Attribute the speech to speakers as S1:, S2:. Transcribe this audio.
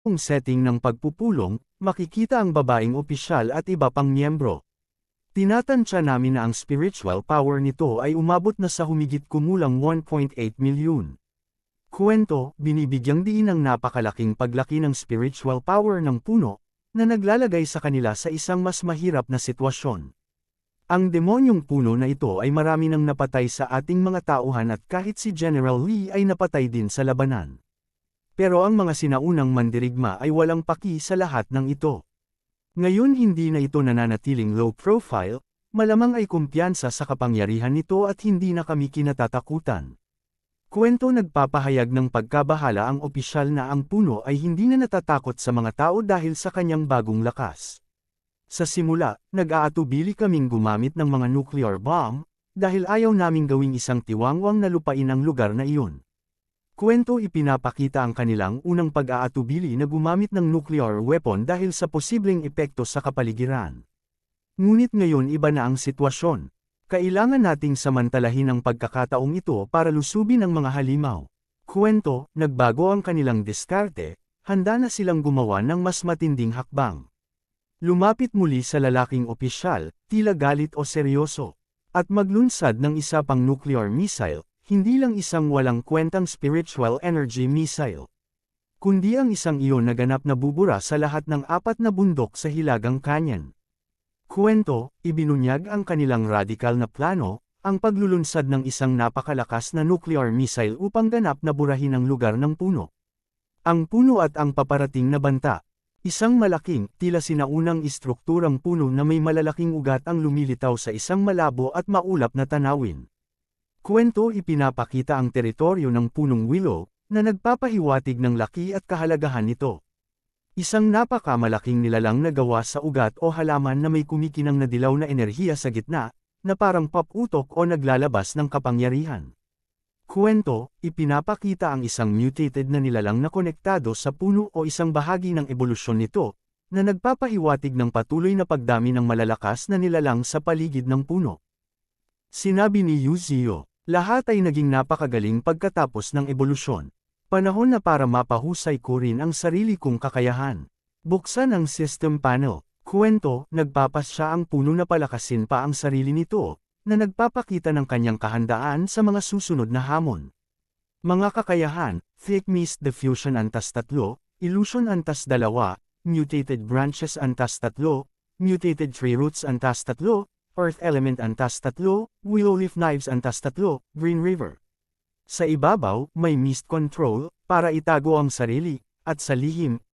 S1: Kung setting ng pagpupulong, makikita ang babaeng opisyal at iba pang miyembro. Tinatansya namin na ang spiritual power nito ay umabot na sa humigit kumulang 1.8 milyon. Kwento, binibigyang diin ang napakalaking paglaki ng spiritual power ng puno, na naglalagay sa kanila sa isang mas mahirap na sitwasyon. Ang demonyong puno na ito ay marami nang napatay sa ating mga tauhan at kahit si General Lee ay napatay din sa labanan. Pero ang mga sinaunang mandirigma ay walang paki sa lahat ng ito. Ngayon hindi na ito nananatiling low profile, malamang ay kumpiyansa sa kapangyarihan nito at hindi na kami kinatatakutan. Kwento nagpapahayag ng pagkabahala ang opisyal na ang puno ay hindi na natatakot sa mga tao dahil sa kanyang bagong lakas. Sa simula, nag-aatubili kaming gumamit ng mga nuclear bomb, dahil ayaw naming gawing isang tiwangwang na lupain ang lugar na iyon. Kwento ipinapakita ang kanilang unang pag-aatubili na gumamit ng nuclear weapon dahil sa posibleng epekto sa kapaligiran. Ngunit ngayon iba na ang sitwasyon. Kailangan nating samantalahin ang pagkakataong ito para lusubin ang mga halimaw. Kwento, nagbago ang kanilang diskarte, handa na silang gumawa ng mas matinding hakbang. Lumapit muli sa lalaking opisyal, tila galit o seryoso, at maglunsad ng isa pang nuclear missile, hindi lang isang walang kwentang spiritual energy missile, kundi ang isang iyon na ganap na bubura sa lahat ng 4 na bundok sa Hilagang Canyon. Kwento, ibinunyag ang kanilang radikal na plano, ang paglulunsad ng isang napakalakas na nuclear missile upang ganap na burahin ang lugar ng puno. Ang puno at ang paparating na banta. Isang malaking, tila sinaunang istrukturang puno na may malalaking ugat ang lumilitaw sa isang malabo at maulap na tanawin. Kwento ipinapakita ang teritoryo ng punong willow, na nagpapahiwatig ng laki at kahalagahan nito. Isang napakamalaking nilalang na gawa sa ugat o halaman na may kumikinang na dilaw na enerhiya sa gitna, na parang paputok o naglalabas ng kapangyarihan. Kwento, ipinapakita ang isang mutated na nilalang na konektado sa puno o isang bahagi ng ebolusyon nito, na nagpapahiwatig ng patuloy na pagdami ng malalakas na nilalang sa paligid ng puno. Sinabi ni Yuzio, lahat ay naging napakagaling pagkatapos ng ebolusyon. Panahon na para mapahusay ko rin ang sarili kong kakayahan. Buksan ang system panel. Kwento, nagpapasya ang puno na palakasin pa ang sarili nito, na nagpapakita ng kanyang kahandaan sa mga susunod na hamon. Mga kakayahan, Thick Mist Diffusion Antas 3, Illusion Antas 2, Mutated Branches Antas 3, Mutated Tree Roots Antas 3, Earth Element Antas 3, Willow Leaf Knives Antas 3, Green River. Sa ibabaw, may Mist Control, para itago ang sarili, at sa lihim,